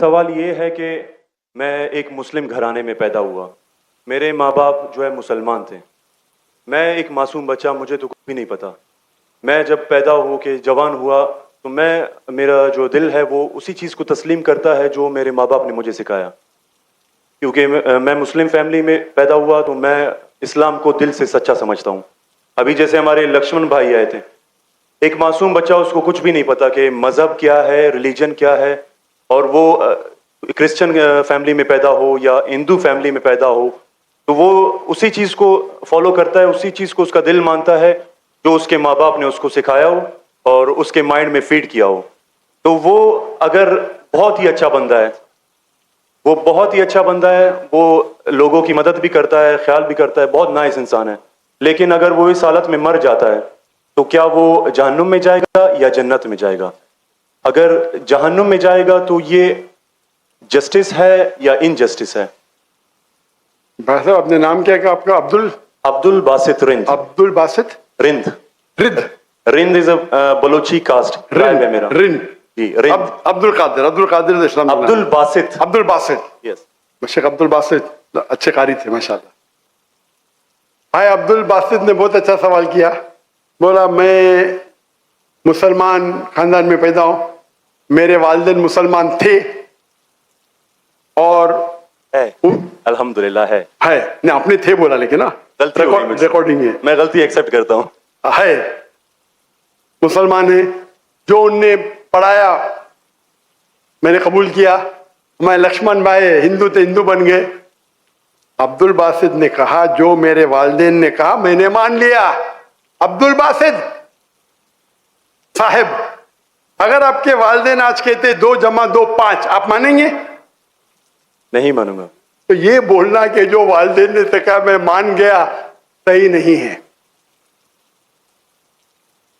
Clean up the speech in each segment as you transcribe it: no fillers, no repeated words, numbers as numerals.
سوال یہ ہے کہ میں ایک مسلم گھرانے میں پیدا ہوا. میرے ماں باپ جو ہے مسلمان تھے. میں ایک معصوم بچہ, مجھے تو کچھ بھی نہیں پتا. میں جب پیدا ہو کے جوان ہوا تو میرا جو دل ہے وہ اسی چیز کو تسلیم کرتا ہے جو میرے ماں باپ نے مجھے سکھایا. کیونکہ میں مسلم فیملی میں پیدا ہوا تو میں اسلام کو دل سے سچا سمجھتا ہوں. ابھی جیسے ہمارے لکشمن بھائی آئے تھے, ایک معصوم بچہ, اس کو کچھ بھی نہیں پتا کہ مذہب کیا ہے, ریلیجن کیا ہے, اور وہ کرسچن فیملی میں پیدا ہو یا ہندو فیملی میں پیدا ہو تو وہ اسی چیز کو فالو کرتا ہے, اسی چیز کو اس کا دل مانتا ہے جو اس کے ماں باپ نے اس کو سکھایا ہو اور اس کے مائنڈ میں فیڈ کیا ہو. تو وہ اگر بہت ہی اچھا بندہ ہے, وہ بہت ہی اچھا بندہ ہے, وہ لوگوں کی مدد بھی کرتا ہے, خیال بھی کرتا ہے, بہت نائس انسان ہے. لیکن اگر وہ اس حالت میں مر جاتا ہے تو کیا وہ جہنم میں جائے گا یا جنت میں جائے گا؟ اگر جہنم میں جائے گا تو یہ جسٹس ہے یا انجسٹس ہے؟ بھائی صاحب اپنے نام کیا کہ آپ کا؟ عبد الباسط رند. عبد الباسط رند. رد رند از اے بلوچی کاسٹ ٹرائب ہے میرا. رند جی رند. عبد القادر اسلام. عبد الباسط. عبد الباسط. یس. شیخ عبد الباسط اچھے قاری تھے ماشاءاللہ. بھائی عبد الباسط نے بہت اچھا سوال کیا. بولا میں مسلمان خاندان میں پیدا ہوں, میرے والدین مسلمان تھے اور ہے الحمدللہ ہے. نہیں آپ نے تھے بولا لیکن نا غلطی ہو گئی مجھ سے. ریکارڈنگ ہے, میں غلطی ایکسیپٹ کرتا ہوں. ہے مسلمان ہیں. جو ان نے پڑھایا میں نے قبول کیا. میں لکشمن بھائی ہندو تھے, ہندو بن گئے. عبد الباسط نے کہا جو میرے والدین نے کہا میں نے مان لیا. عبد الباسط صاحب اگر آپ کے والدین آج کہتے 2 + 2 = 5 آپ مانیں گے؟ نہیں مانوں گا. تو یہ بولنا کہ جو والدین نے کہا میں مان گیا صحیح نہیں ہے.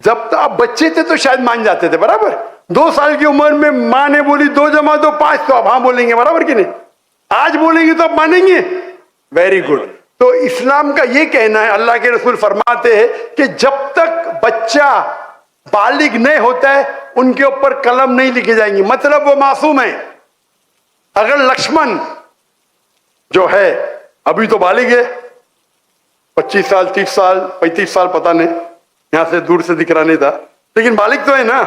جب تو آپ بچے تھے تو شاید مان جاتے تھے, برابر. 2 سال کی عمر میں ماں نے بولی 2 + 2 = 5 تو آپ ہاں بولیں گے, برابر کہ نہیں؟ آج بولیں گے تو آپ مانیں گے. Very good. تو اسلام کا یہ کہنا ہے, اللہ کے رسول فرماتے ہیں کہ جب تک بچہ بالغ نہیں ہوتا ہے ان کے اوپر قلم نہیں لکھی جائیں گی, مطلب وہ معصوم ہے. اگر لکشمن جو ہے ابھی تو بالغ ہے, 25 سال 30 سال 35 سال پتہ نہیں, یہاں سے دور سے دکھ رہا نہیں تھا, لیکن بالغ تو ہے نا.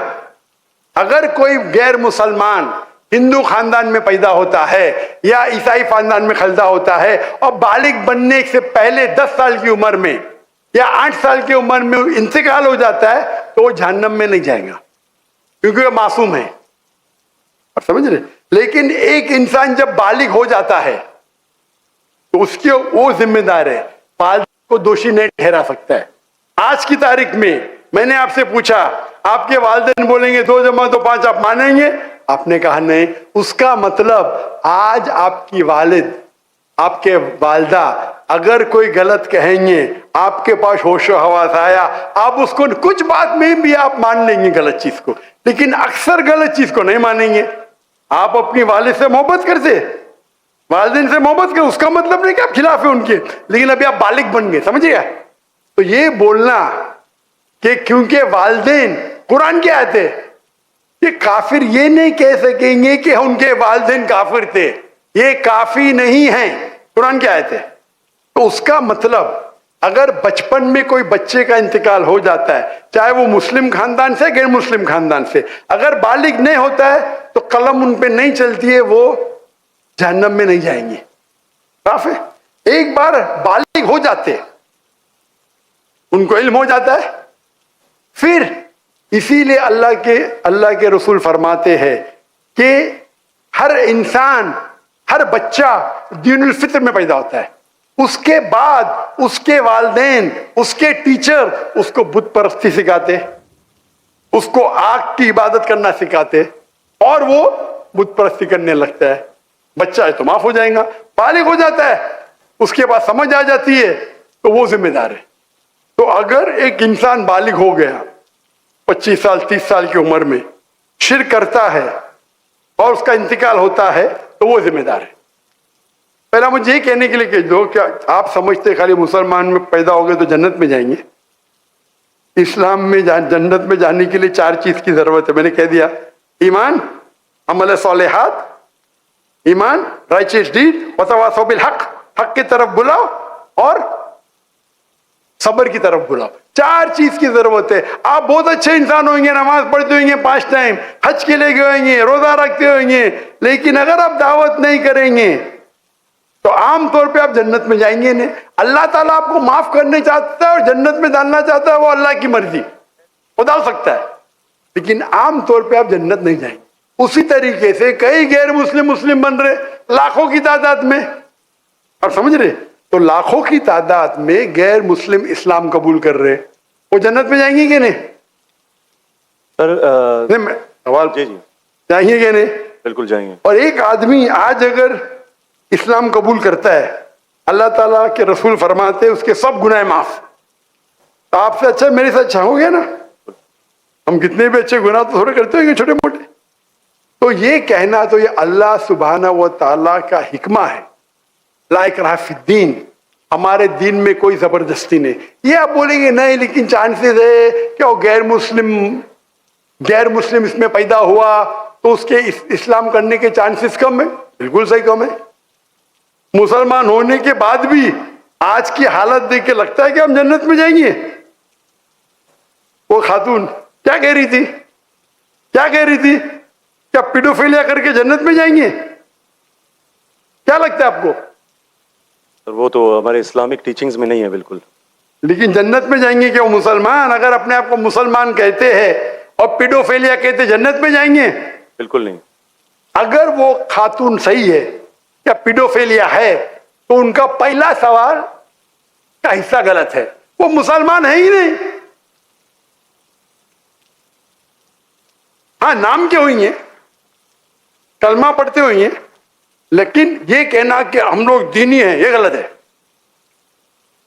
اگر کوئی غیر مسلمان ہندو خاندان میں پیدا ہوتا ہے یا عیسائی خاندان میں پیدا ہوتا ہے اور بالغ بننے سے پہلے 10 سال کی عمر میں یا 8 سال کی عمر میں انتقال ہو جاتا ہے تو وہ جہنم میں نہیں جائے گا کیونکہ وہ معصوم ہے. اور سمجھ رہے؟ لیکن ایک انسان جب بالغ ہو جاتا ہے تو اس کے وہ ذمہ دار ہے, والدین کو دوشی نہیں ٹھہرا سکتا ہے. آج کی تاریخ میں نے آپ سے پوچھا آپ کے والدین بولیں گے 2 + 2 = 5 آپ مانیں گے؟ آپ نے کہا نہیں. اس کا مطلب آج آپ کی والد آپ کے والدہ اگر کوئی غلط کہیں گے, آپ کے پاس ہوش و حواس آیا, آپ اس کو کچھ بات میں بھی آپ مان لیں گے غلط چیز کو, لیکن اکثر غلط چیز کو نہیں مانیں گے. آپ اپنی والد سے محبت کرتے, والدین سے محبت کرتے, اس کا مطلب نہیں کہ آپ خلاف ہیں ان کے, لیکن ابھی آپ بالغ بن گئے, سمجھے گا؟ تو یہ بولنا کہ کیونکہ والدین, قرآن کی آیت ہے کہ کافر یہ نہیں کہہ سکیں گے کہ ان کے والدین کافر تھے, یہ کافی نہیں ہیں, قرآن کی آیت ہے. تو اس کا مطلب اگر بچپن میں کوئی بچے کا انتقال ہو جاتا ہے, چاہے وہ مسلم خاندان سے غیر مسلم خاندان سے, اگر بالغ نہیں ہوتا ہے تو قلم ان پہ نہیں چلتی ہے, وہ جہنم میں نہیں جائیں گے. صاف ہے. ایک بار بالغ ہو جاتے ان کو علم ہو جاتا ہے, پھر اسی لیے اللہ کے رسول فرماتے ہیں کہ ہر انسان, ہر بچہ دین الفطر میں پیدا ہوتا ہے. اس کے بعد اس کے والدین, اس کے ٹیچر اس کو بت پرستی سکھاتے, اس کو آگ کی عبادت کرنا سکھاتے, اور وہ بت پرستی کرنے لگتا ہے. بچہ ہے تو معاف ہو جائے گا, بالغ ہو جاتا ہے اس کے بعد سمجھ آ جاتی ہے تو وہ ذمہ دار ہے. تو اگر ایک انسان بالغ ہو گیا 25 سال 30 سال کی عمر میں, شرک کرتا ہے اور اس کا انتقال ہوتا ہے تو وہ ذمہ دار ہے. پہلا مجھے یہ کہنے کے لیے کہ جو کیا آپ سمجھتے خالی مسلمان میں پیدا ہو گئے تو جنت میں جائیں گے؟ اسلام میں جنت میں جانے کے لیے 4 چیز کی ضرورت ہے. میں نے کہہ دیا, ایمان, عمل صالحات, ایمان, righteous deed, وتواصوا بالحق, حق کی طرف بلاؤ اور صبر کی طرف بلاؤ. 4 چیز کی ضرورت ہے. آپ بہت اچھے انسان ہوئیں گے, نماز پڑھتے ہوئیں گے 5 ٹائم, حج کے لے گئے ہوئیں گے, روزہ رکھتے ہوئیں گے, لیکن اگر آپ دعوت نہیں کریں گے تو عام طور پہ آپ جنت میں جائیں گے نہیں. اللہ تعالیٰ آپ کو معاف کرنے چاہتا ہے اور جنت میں ڈالنا چاہتا ہے, وہ اللہ کی مرضی, وہ ڈال سکتا ہے, لیکن عام طور پہ آپ جنت نہیں جائیں گے. اسی طریقے سے کئی غیر مسلم بن رہے لاکھوں کی تعداد میں, آپ سمجھ رہے, تو لاکھوں کی تعداد میں غیر مسلم اسلام قبول کر رہے, وہ جنت میں جائیں گے کہ نہیں؟ سر سوال جی جی جائیں گے کہ نہیں؟ بالکل جائیں گے. اور ایک آدمی آج اگر اسلام قبول کرتا ہے, اللہ تعالیٰ کے رسول فرماتے ہیں اس کے سب گناہ معاف. تو آپ سے اچھا میرے سے اچھا ہو گیا نا. ہم کتنے بھی اچھے گناہ تو تھوڑے کرتے ہوئے چھوٹے موٹے. تو یہ کہنا تو یہ اللہ سبحانہ و تعالیٰ کا حکمہ ہے, لا اکراہ فی الدین, ہمارے دین میں کوئی زبردستی نہیں. یہ آپ بولیں گے نہیں لیکن چانسز ہے کہ وہ غیر مسلم اس میں پیدا ہوا تو اس کے اسلام کرنے کے چانسز کم ہیں. بالکل صحیح کم ہے. مسلمان ہونے کے بعد بھی آج کی حالت دیکھ کے لگتا ہے کہ ہم جنت میں جائیں گے. وہ خاتون کیا کہہ رہی تھی کیا پیڈوفیلیا کر کے جنت میں جائیں گے؟ کیا لگتا ہے آپ کو؟ سر وہ تو ہمارے اسلامک ٹیچنگز میں نہیں ہے بالکل. لیکن جنت میں جائیں گے کہ وہ مسلمان اگر اپنے آپ کو مسلمان کہتے ہیں اور پیڈوفیلیا کہتے جنت میں جائیں گے؟ بالکل نہیں. اگر وہ خاتون صحیح ہے یا پیڈوفیلیا ہے تو ان کا پہلا سوال کا حصہ غلط ہے. وہ مسلمان ہے ہی نہیں. ہاں نام کے ہوئیں گے, کلمہ پڑھتے ہوئیں گے, لیکن یہ کہنا کہ ہم لوگ دینی ہیں یہ غلط ہے.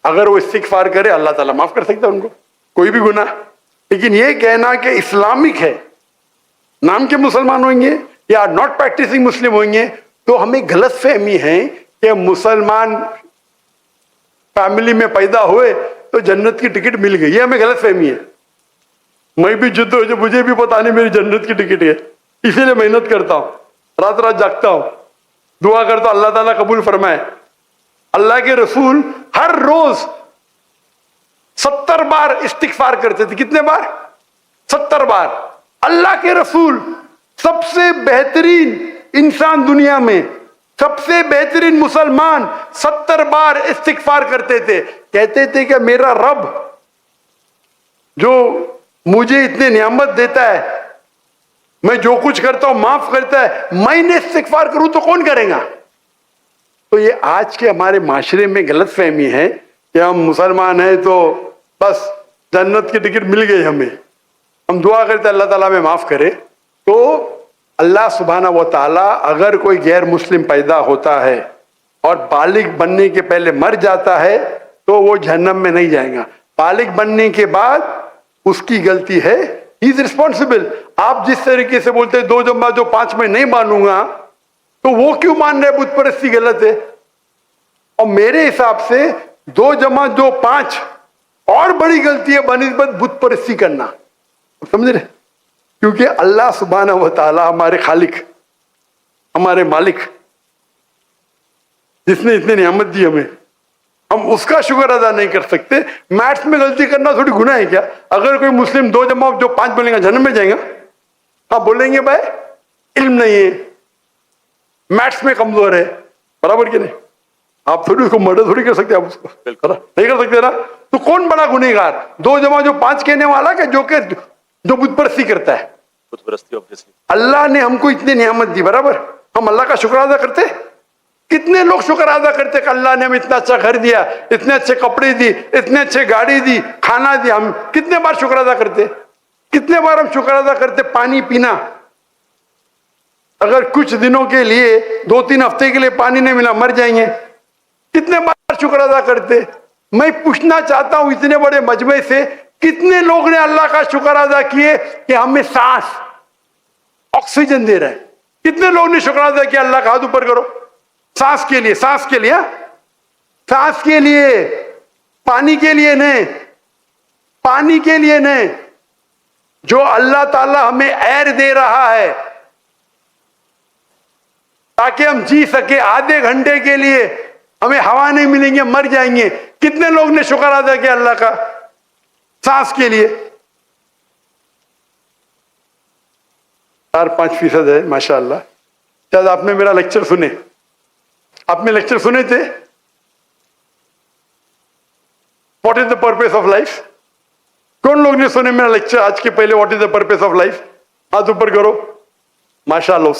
اگر وہ استغفار کرے اللہ تعالیٰ معاف کر سکتا ہے ان کو, کوئی بھی گناہ. لیکن یہ کہنا کہ اسلامک ہے, نام کے مسلمان ہوئیں گے یا ناٹ پریکٹسنگ مسلم ہوئیں گے, تو ہمیں غلط فہمی ہے کہ مسلمان فیملی میں پیدا ہوئے تو جنت کی ٹکٹ مل گئی. یہ ہمیں غلط فہمی ہے. میں بھی جد ہو جو مجھے بھی پتا نہیں میری جنت کی ٹکٹ ہے, اسی لیے محنت کرتا ہوں, رات جاگتا ہوں, دعا کرتا ہوں اللہ تعالیٰ قبول فرمائے. اللہ کے رسول ہر روز 70 بار استغفار کرتے تھے. کتنے بار؟ 70 بار. اللہ کے رسول سب سے بہترین انسان دنیا میں, سب سے بہترین مسلمان 70 بار استغفار کرتے تھے. کہتے تھے کہ میرا رب جو مجھے اتنے نعمت دیتا ہے, میں جو کچھ کرتا ہوں معاف کرتا ہے, میں نے استغفار کروں تو کون کرے گا؟ تو یہ آج کے ہمارے معاشرے میں غلط فہمی ہے کہ ہم مسلمان ہیں تو بس جنت کی ٹکٹ مل گئی ہمیں, ہم دعا کرتے اللہ تعالیٰ میں معاف کرے. تو اللہ سبحانہ و تعالیٰ اگر کوئی غیر مسلم پیدا ہوتا ہے اور بالغ بننے کے پہلے مر جاتا ہے تو وہ جہنم میں نہیں جائے گا. بالغ بننے کے بعد اس کی غلطی ہے, ہی از ریسپانسبل. آپ جس طریقے سے بولتے ہیں 2 جمع 2 5 میں نہیں مانوں گا, تو وہ کیوں مان رہے بت پرستی غلط ہے؟ اور میرے حساب سے 2 جمع 2 5 اور بڑی غلطی ہے بنسبت بت پرستی کرنا. سمجھ رہے؟ کیونکہ اللہ سبحانہ و تعالی ہمارے خالق, ہمارے مالک, جس نے اتنی نعمت دی ہمیں, ہم اس کا شکر ادا نہیں کر سکتے. میتھس میں غلطی کرنا تھوڑی گناہ ہے کیا؟ اگر کوئی مسلم 2 جمع 2 5 بولیں گا جنم میں جائیں گا. ہاں بولیں گے بھائی علم نہیں ہے, میتھس میں کمزور ہے, برابر کہ نہیں؟ آپ تھوڑی اس کو مرڈر تھوڑی کر سکتے, آپ اس کو نہیں کر سکتے نا. تو کون بڑا گنہگار, 2 جمع 5 کہنے والا کہ جو بت پرستی کرتا ہے؟ بت پرستی obviously. اللہ نے ہم کو اتنی نعمت دی, برابر, ہم اللہ کا شکر ادا کرتے. کتنے لوگ شکر ادا کرتے کہ اللہ نے ہمیں اتنا اچھا گھر دیا, اتنے اچھے کپڑے دی, اتنے اچھے گاڑی دی, کھانا دیا. ہم کتنے بار شکر ادا کرتے, کتنے بار ہم شکر ادا کرتے. پانی پینا, اگر کچھ دنوں کے لیے 2-3 ہفتے کے لیے پانی نہیں ملا مر جائیں گے, کتنے بار شکر ادا کرتے. میں پوچھنا چاہتا ہوں اتنے بڑے مجمع سے کتنے لوگ نے اللہ کا شکر ادا کیے کہ ہمیں سانس آکسیجن دے رہا ہے؟ کتنے لوگ نے شکر ادا کیا؟ اللہ کا ہاتھ اوپر کرو. سانس کے لیے, سانس کے لیے, سانس کے لیے, پانی کے لیے نہیں, پانی کے لیے نہیں. جو اللہ تعالی ہمیں ایئر دے رہا ہے, ताकि हम जी सके। आधे घंटे के लिए हमें हवा नहीं मिलेंगे, मर जाएंगे। कितने लोग ने शुक्र अदा किया अल्लाह का सांस के लिए? 4-5% है माशाअल्लाह। शायद आपने मेरा लेक्चर सुने, आपने लेक्चर सुने थे what is the purpose of life? कौन लोग ने सुने मेरा लेक्चर आज के पहले? What is the purpose of life? हाथ ऊपर करो। माशाअल्लाह,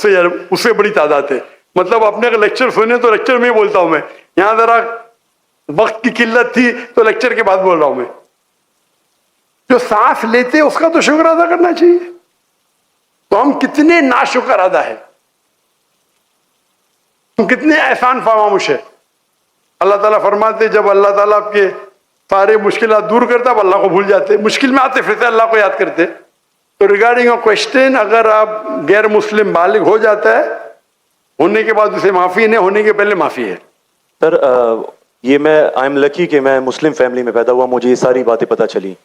उससे बड़ी तादाद है। मतलब अपने अगर लेक्चर सुने तो लेक्चर में बोलता हूं मैं, यहां जरा वक्त की किल्लत थी तो लेक्चर के बाद बोल रहा हूं मैं। जो सांस लेते उसका तो शुक्र अदा करना चाहिए। तो हम कितने नाशुक्र अदा है, हम कितने एहसान फरामोश है। अल्लाह ताला फरमाते जब अल्लाह ताला आपके सारे मुश्किलात दूर करता, अब अल्लाह को भूल जाते, मुश्किल में आते फिर से अल्लाह को याद करते। तो रिगार्डिंग अ क्वेश्चन, अगर आप गैर मुस्लिम बालिग हो जाता है, होने के बाद उसे माफी नहीं, होने के पहले माफी है। सर ये मैं आई एम लकी कि मैं मुस्लिम फैमिली में पैदा हुआ, मुझे ये सारी बातें पता चली।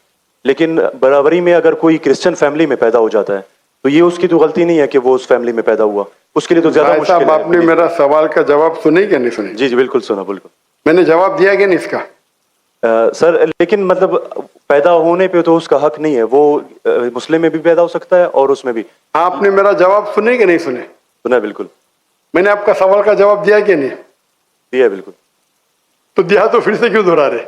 लेकिन बराबरी में अगर कोई क्रिश्चियन फैमिली में पैदा हो जाता है तो ये उसकी तो गलती नहीं है कि वो उस फैमिली में पैदा हुआ, उसके लिए तो ज्यादा मुश्किल है। आपने मेरा सवाल का जवाब सुने क्या नहीं सुने? जी जी बिल्कुल सुना, बिल्कुल मैंने जवाब दिया कि नहीं इसका? सर लेकिन मतलब पैदा होने पे तो उसका हक नहीं है, वो मुस्लिम में भी पैदा हो सकता है और उसमें भी। आपने मेरा जवाब सुने कि नहीं सुने? सुना बिल्कुल। मैंने आपका सवाल का जवाब दिया कि नहीं? दिया बिल्कुल। तो दिया तो फिर से क्यों दोहरा रहे?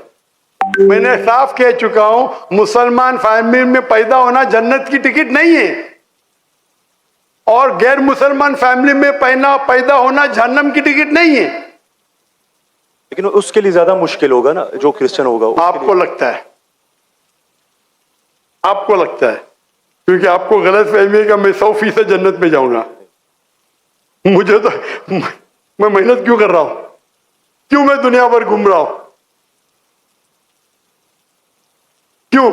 मैंने साफ कह चुका हूं, मुसलमान फैमिली में पैदा होना जन्नत की टिकट नहीं है, और गैर मुसलमान फैमिली में पैदा होना जहन्नम की टिकट नहीं है। लेकिन उसके लिए ज्यादा मुश्किल होगा ना जो क्रिश्चियन होगा। आपको लगता है, आपको लगता है, क्योंकि आपको गलत फहमी है कि मैं 100% जन्नत में जाऊंगा। मुझे तो मैं मेहनत क्यों कर रहा हूं, क्यों मैं दुनिया भर घूम रहा हूं, क्यों?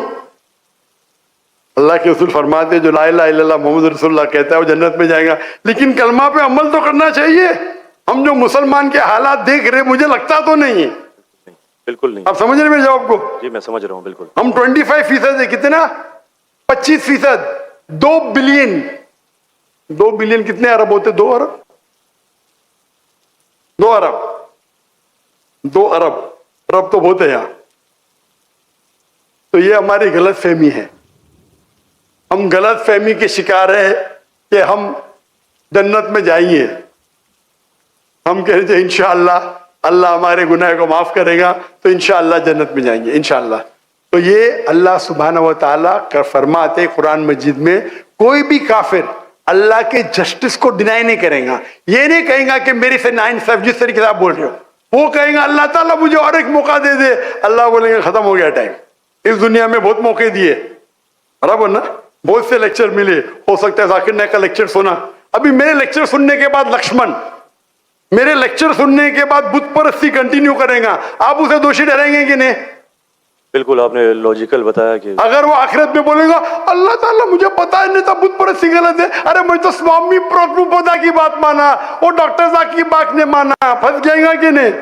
अल्लाह के रसूल फरमाते जो ला इलाहा इल्लल्लाह मोहम्मद रसूलुल्लाह कहता है वो जन्नत में जाएगा। लेकिन कलमा पे अमल तो करना चाहिए। हम जो मुसलमान के हालात देख रहे, मुझे लगता तो नहीं है। बिल्कुल नहीं। आप समझ रहे मेरे जवाब को? जी मैं समझ रहा हूं बिल्कुल। हम 25% है, कितना? 25%। 2 बिलियन, 2 बिलियन कितने अरब होते? 2 अरब, 2 अरब, 2 अरब, अरब तो बहुत है यहां। तो ये हमारी गलत फहमी है, हम गलत फहमी के शिकार है कि हम जन्नत में जाएंगे। हम कह रहे थे इंशाअल्लाह अल्लाह हमारे गुनाह को माफ करेगा तो इंशाअल्लाह जन्नत में जाएंगे इंशाअल्लाह। तो ये अल्लाह सुब्हानहू व तआला कर फरमाते कुरान मजीद में, कोई भी काफिर अल्लाह के जस्टिस को डिनाई नहीं करेगा। ये नहीं कहेगा कि मेरे से नाइंसाफ, जिस तरीके से आप बोल रहे हो, वो कहेगा अल्लाह ताला मुझे और एक मौका दे दे। अल्लाह बोलेंगे खत्म हो गया टाइम, इस दुनिया में बहुत मौके दिए, बराबर ना? बहुत से लेक्चर मिले, हो सकता है जाकिर नायक का लेक्चर सुना। अभी मेरे लेक्चर सुनने के बाद लक्ष्मण मेरे लेक्चर सुनने के बाद बुत परस्ती कंटिन्यू करेगा, आप उसे दोषी ठहराएंगे कि नहीं? बिल्कुल, आपने लॉजिकल बताया कि अगर वो आखिरत में बोलेगा अल्लाह ताला मुझे पता ही नहीं था बुत परस्ती गलत है, अरे मैं तो स्वामी प्रभुपदा की बात माना, वो डॉक्टर साहब की बात ने माना, फंस जाएगा कि नहीं?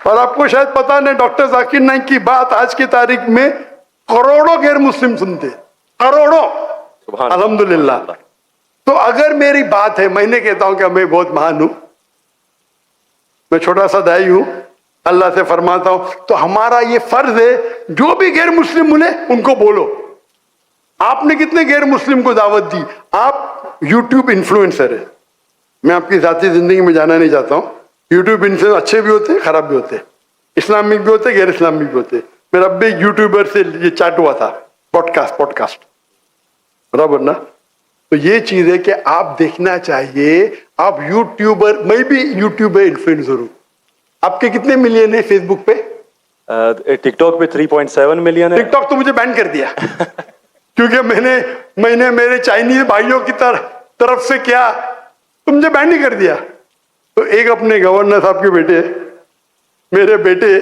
और आपको शायद पता नहीं, डॉक्टर जाकिर नाइक की बात आज की तारीख में करोड़ों गैर मुस्लिम सुनते, करोड़ों, अल्हम्दुलिल्लाह। तो अगर मेरी बात है, मैंने कहता हूं कि मैं बहुत महान हूं, मैं छोटा सा दाई हूं, अल्लाह से फरमाता हूं, तो हमारा ये फर्ज है जो भी गैर मुस्लिम मिले उनको बोलो। आपने कितने गैर मुस्लिम को दावत दी? आप यूट्यूब इन्फ्लुएंसर है, मैं आपकी जाती जिंदगी में जाना नहीं चाहता हूं। यूट्यूब इन्फ्लुएंसर अच्छे भी होते, खराब भी होते, इस्लामिक भी होते, गैर इस्लामिक भी होते। मेरा अब भी यूट्यूबर से ये चैट हुआ था, पॉडकास्ट, बराबर ना? तो ये चीज है कि आप देखना चाहिए, आप यूट्यूबर, मैं भी यूट्यूबर इन्फ्लुएंसर हूं। आपके कितने मिलियन है फेसबुक पे? टिकटॉक पे 3.7 मिलियन है। टिकटॉक तो मुझे बैन कर दिया क्योंकि मैंने मेरे चाइनीज भाइयों की तरफ से क्या, तो मुझे बैन ही कर दिया। तो एक अपने गवर्नर साहब के बेटे, मेरे बेटे,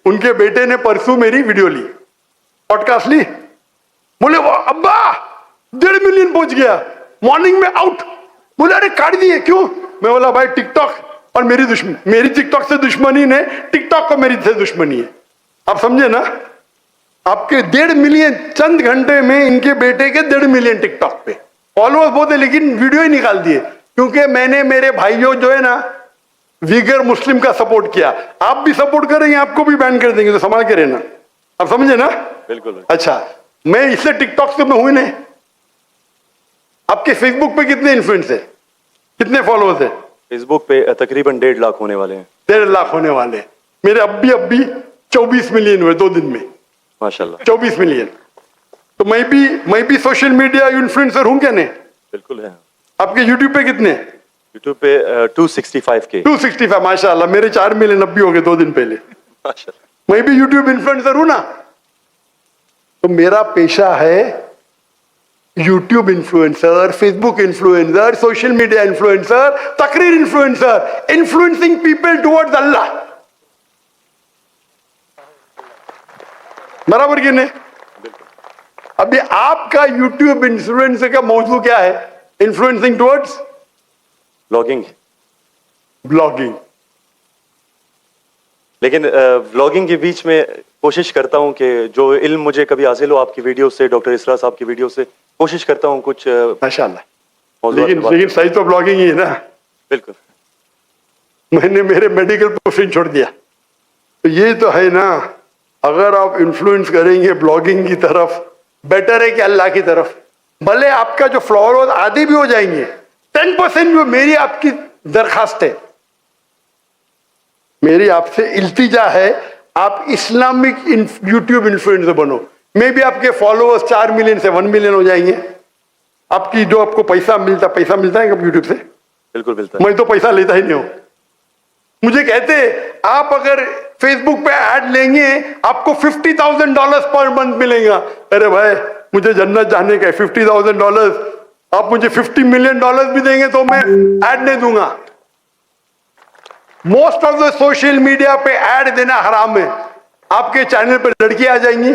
उनके बेटे ने परसों मेरी वीडियो ली, पॉडकास्ट ली, बोले अब्बा 1.5 मिलियन पहुंच गया, मॉर्निंग में आउट। बोले अरे काट दिए, क्यों? मैं बोला भाई टिकटॉक और मेरी टिकटॉक से दुश्मनी ने, टिकटॉक को मेरी से दुश्मनी है। आप समझे ना? आपके 1.5 मिलियन चंद घंटे में, इनके बेटे के 1.5 मिलियन टिकटॉक पे फॉलोअर्स बहुत है, लेकिन वीडियो ही निकाल दिए। क्योंकि मैंने मेरे भाइयों जो है ना वीगर मुस्लिम का सपोर्ट किया, आप भी सपोर्ट करेंगे आपको भी बैन कर देंगे, तो संभाल के रहना, आप समझे ना? बिल्कुल। अच्छा, मैं इससे टिकटॉक से मैं हुई नहीं। आपके फेसबुक पे कितने इन्फ्लुएंस है, कितने फॉलोअर्स है? फेसबुक पे तकरीबन 1.5 लाख होने वाले हैं। 1.5 लाख होने वाले। मेरे अभी 24 मिलियन हुए 2 दिन में, माशाल्लाह। 24 मिलियन। तो मैं भी सोशल मीडिया इन्फ्लुएंसर हूं क्या? नहीं, बिल्कुल है। आपके यूट्यूब पे कितने? यूट्यूब पे 265 के। 265, माशाल्लाह। मेरे 4 मिलियन अभी हो गए 2 दिन पहले। माशाल्लाह। मैं भी यूट्यूब इन्फ्लुएंसर हूं ना। तो मेरा पेशा है YouTube influencer, Facebook influencer, social media influencer, तकरीर इन्फ्लुएंसर, इन्फ्लुएंसिंग पीपल टुवर्ड्स अल्लाह। बराबर कि नहीं? अभी आपका यूट्यूब इन्फ्लुएंसर का मौजू क्या है? Influencing towards blogging. ब्लॉगिंग। लेकिन व्लॉगिंग के बीच में कोशिश करता हूं कि जो इल्म मुझे कभी हासिल हो आपकी वीडियो से, डॉक्टर इसरा साहब की वीडियो से, कोशिश करता हूं कुछ माशाल्लाह। मौजूद लेकिन सही तो ब्लॉगिंग ही है ना। बिल्कुल। मैंने मेरे मेडिकल प्रोफेशन छोड़ दिया, तो ये तो है ना। अगर आप इन्फ्लुएंस करेंगे ब्लॉगिंग की तरफ, बेटर है कि अल्लाह की तरफ। भले आपका जो फॉलोअर्स आधे भी हो जाएंगे, 10% जो मेरी आपकी दरखास्त है, मेरी आपसे इल्तिजा है, आप इस्लामिक यूट्यूब इन्फ्लुएंसर बनो। मे भी आपके फॉलोअर्स 4 मिलियन से 1 मिलियन हो जाएंगे। आपकी जो आपको पैसा मिलता है कब यूट्यूब से? बिल्कुल मिलता है। मैं तो पैसा लेता ही नहीं हूं। मुझे कहते आप अगर फेसबुक पे ऐड लेंगे आपको $50,000 पर मंथ मिलेगा। अरे भाई, मुझे जन्नत जाने का है, $50,000। आप मुझे $50 मिलियन भी देंगे तो मैं ऐड नहीं दूंगा। Most of the social media पे ऐड देना हराम है। आपके चैनल पर लड़की आ जाएंगी,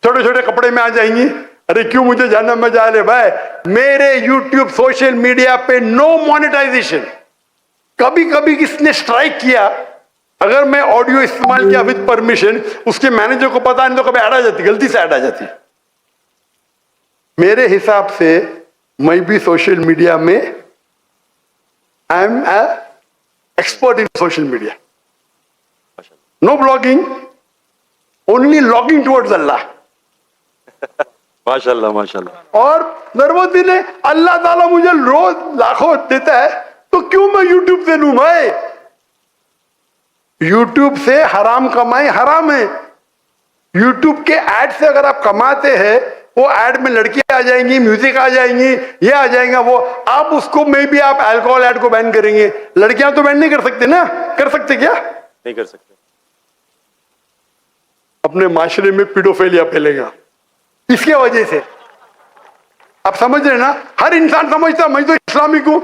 छोटे छोटे कपड़े में आ जाएंगी। अरे क्यों मुझे जानना में जा रहे भाई? मेरे यूट्यूब सोशल मीडिया पे नो मोनेटाइजेशन। कभी कभी किसने स्ट्राइक किया, अगर मैं ऑडियो इस्तेमाल किया विद परमिशन, उसके मैनेजर को पता नहीं तो कभी ऐड आ जाती, गलती से ऐड आ जाती। मेरे हिसाब से मैं भी सोशल मीडिया में I am expert in social media. No blogging, only logging towards Allah. माशाल्लाह माशाल्लाह। और नरवती ने अल्लाह ताला मुझे रोज लाखों देता है, तो क्यों मैं यूट्यूब से लूं भाई? यूट्यूब से हराम कमाई हराम है। यूट्यूब के ऐड से अगर आप कमाते हैं, वो ऐड में लड़कियां आ जाएंगी, म्यूजिक आ जाएंगी, ये आ जाएगा वो, आप उसको में भी आप अल्कोहल ऐड को बैन करेंगे। लड़कियां तो बैन नहीं कर सकते ना? कर सकते क्या? नहीं कर सकते। अपने माशरे में पीडोफिलिया फैलेगा इसके वजह से। आप समझ रहे ना? हर इंसान समझता मैं तो इस्लामिक हूं।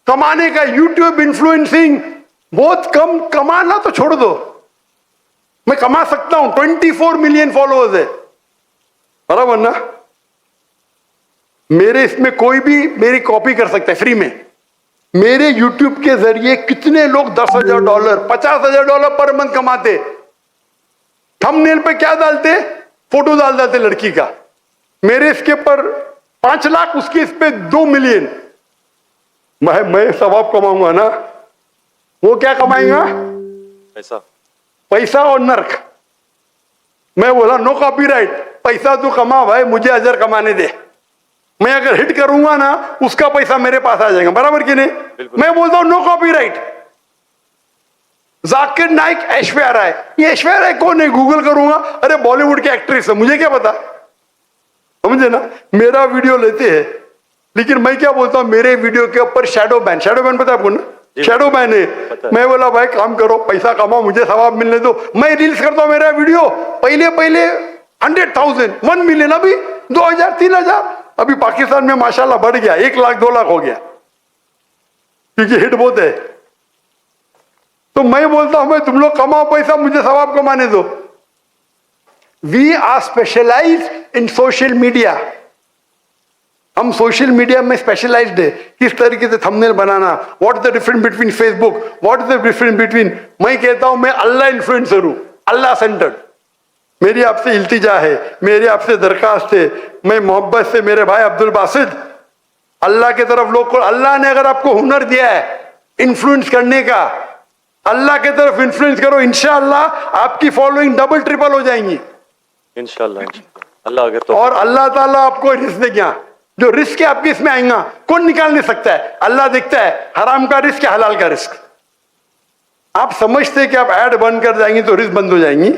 कमाने का यूट्यूब इन्फ्लुएंसिंग बहुत कम, कमाना तो छोड़ दो, मैं कमा सकता हूं। 24 मिलियन फॉलोअर्स है, बराबर ना? मेरे इसमें कोई भी मेरी कॉपी कर सकता है फ्री में। मेरे यूट्यूब के जरिए कितने लोग $10,000, $50,000 पर मंथ कमाते। थंबनेल पे क्या डालते? फोटो डाल देते लड़की का। मेरे इसके पर 5 लाख, उसके इस पे 2 मिलियन। मैं सवाब कमाऊंगा ना, वो क्या कमाएगा? पैसा और नर्क। मैं बोला नो कॉपीराइट, पैसा तू कमा भाई, मुझे अजर कमाने दे। मैं अगर हिट करूंगा ना, उसका पैसा मेरे पास आ जाएगा, बराबर कि नहीं? मैं बोलता हूं नो कॉपीराइट। जाकिर नाइक, ऐश्वर्या राय। ये ऐश्वर्या राय कौन है? गूगल करूंगा, अरे बॉलीवुड की एक्ट्रेस है, मुझे क्या पता? समझे ना? मेरा वीडियो लेते हैं, लेकिन मैं क्या बोलता हूं, मेरे वीडियो के ऊपर शैडो बैन पता है आपको ना? शैडो बैन है। मैं बोला भाई काम करो, पैसा कमाओ, मुझे सवाब मिलने दो। मैं रील्स करता हूं, मेरा वीडियो पहले 100,000, 1 मिलियन, अभी 2,000, 3,000। अभी पाकिस्तान में माशाल्लाह बढ़ गया, 1 लाख 2 लाख हो गया, क्योंकि हिट बहुत है। तो मैं बोलता हूं भाई तुम लोग कमाओ पैसा, मुझे सवाब कमाने दो। We are specialized in social media. हम सोशल मीडिया में स्पेशलाइज्ड है। किस तरीके से थंबनेल बनाना, what is the difference between Facebook, what is the difference between. मैं कहता हूं मैं अल्लाह इन्फ्लुएंसर हूं, अल्लाह सेंटर्ड। मेरी आपसे इल्तिजा है, मेरी आपसे दरखास्त है, मैं मोहब्बत से मेरे भाई अब्दुल बासित अल्लाह की तरफ लोग को, अल्लाह ने अगर आपको हुनर दिया है इन्फ्लुएंस करने का, अल्लाह की तरफ इन्फ्लुएंस करो, इंशाअल्लाह आपकी फॉलोइंग डबल ट्रिपल हो जाएंगी। इंशाल्लाह अल्लाह अगर तो और अल्लाह ताला आपको रिस्क देगा, जो रिस्क है आपके इसमें आएगा कौन निकाल नहीं सकता है, अल्लाह देखता है हराम का रिस्क है हलाल का रिस्क। आप समझते हैं कि आप ऐड बंद कर जाएंगी तो रिस्क बंद हो जाएंगी,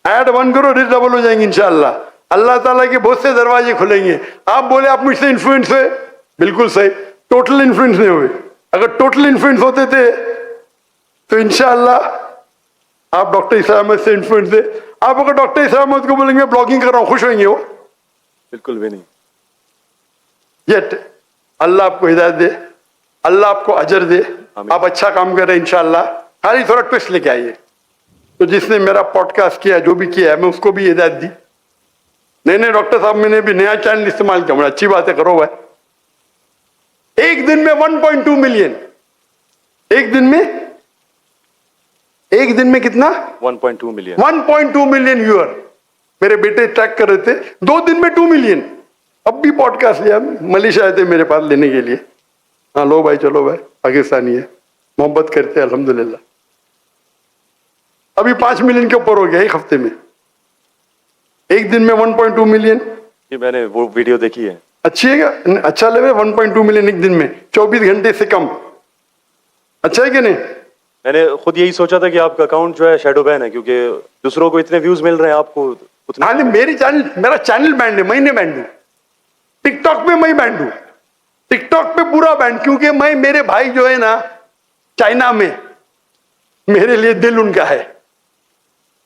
ऐड बंद करो रिस्क डबल हो जाएंगी इंशाअल्लाह। अल्लाह ताला के बहुत से दरवाजे खुलेंगे। आप बोले आप मुझसे इन्फ्लुएंस हुए, बिल्कुल सही, टोटल इन्फ्लुएंस नहीं हुए। अगर टोटल इन्फ्लुएंस होते थे तो इंशाअल्लाह आप डॉक्टर इस्लाम अहमद से इन्फ्लुएंस थे। आप अगर डॉक्टर इस्लाम अहमद को बोलेंगे ब्लॉगिंग कर रहा हूं, खुश होंगे वो? बिल्कुल भी नहीं। येट अल्लाह आपको हिदायत दे, अल्लाह आपको अजर दे, आप अच्छा काम कर रहे हैं इंशाअल्लाह। खाली थोड़ा ट्विस्ट लेके आइए। तो जिसने मेरा पॉडकास्ट किया, जो भी किया है, मैं उसको भी हिदायत दी, नहीं नहीं डॉक्टर साहब मैंने भी नया चैनल इस्तेमाल किया, मुझे अच्छी बात है, करो भाई। एक दिन में 1.2 मिलियन, एक दिन में कितना? 1.2 मिलियन। 1.2 million viewer. मेरे बेटे ट्रैक कर रहे थे, 2 दिन में 2 मिलियन। अब भी पॉडकास्ट लिया, मलेशिया आए थे मेरे पास लेने के लिए। हाँ लो भाई, चलो भाई, पाकिस्तानी है, मोहब्बत करते हैं अल्हम्दुलिल्लाह। अभी 5 मिलियन के ऊपर हो गया एक हफ्ते में, एक दिन में 1.2 मिलियन। ये मैंने वो वीडियो देखी है। अच्छी है क्या? अच्छा लगे 1.2 मिलियन एक दिन में, 24 घंटे से कम, अच्छा है कि नहीं? मैंने खुद यही सोचा था कि आपका अकाउंट जो है शैडो बैन है, क्योंकि दूसरों को इतने व्यूज मिल रहे हैं, आपको उतने। हाँ नहीं, मेरा चैनल बैंड है, मैं नहीं बैंड हूं। टिकटॉक पे मैं बैंड हूं, टिकटॉक पे पूरा बैंड, क्योंकि मैं, मेरे भाई जो है ना चाइना में, मेरे लिए दिल उनका है।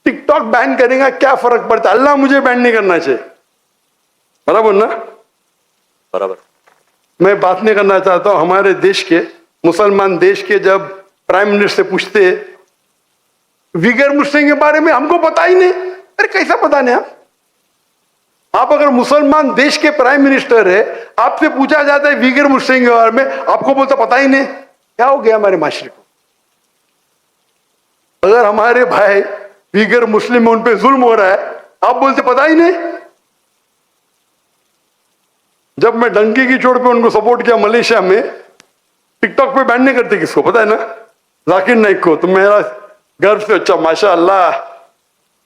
टिकटॉक बैन करेगा क्या फर्क पड़ता है, अल्लाह मुझे बैन नहीं करना चाहिए, बराबर ना? बराबर। मैं बात नहीं करना चाहता हूं हमारे देश के, मुसलमान देश के, जब प्राइम मिनिस्टर से पूछते विगर मुस्लिम के बारे में, हमको पता ही नहीं। अरे कैसा पता नहीं? आप अगर मुसलमान देश के प्राइम मिनिस्टर है, आपसे पूछा जाता है विगर मुस्लिम के बारे में, आपको बोलता पता ही नहीं। क्या हो गया हमारे माशरे को? अगर हमारे भाई विगर मुस्लिम में उन पे जुल्म हो रहा है, आप बोलते पता ही नहीं। जब मैं डंकी की चोट पे उनको सपोर्ट किया मलेशिया में, टिकटॉक पे बैन नहीं करते, किसको पता है ना? जाकिर नाइक को। तो मेरा गर्व से, अच्छा माशाअल्लाह,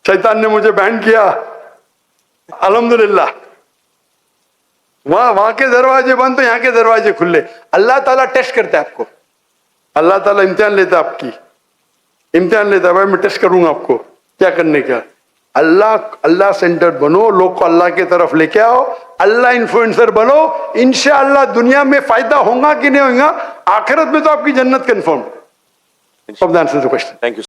शैतान ने मुझे बैन किया, अल्हम्दुलिल्लाह। वहां के दरवाजे बंद तो यहाँ के दरवाजे खुले। अल्लाह ताला टेस्ट करता है आपको, अल्लाह ताला इम्तिहान लेता है, आपकी इम्तिहान लेता है। भाई मैं टेस्ट करूंगा आपको क्या करने का। अल्लाह सेंटर्ड बनो, लोग को अल्लाह की तरफ लेके आओ, अल्लाह इन्फ्लुएंसर बनो, इंशाअल्लाह दुनिया में फायदा होगा कि नहीं होगा, आखिरत में तो आपकी जन्नत कंफर्म। Thank you.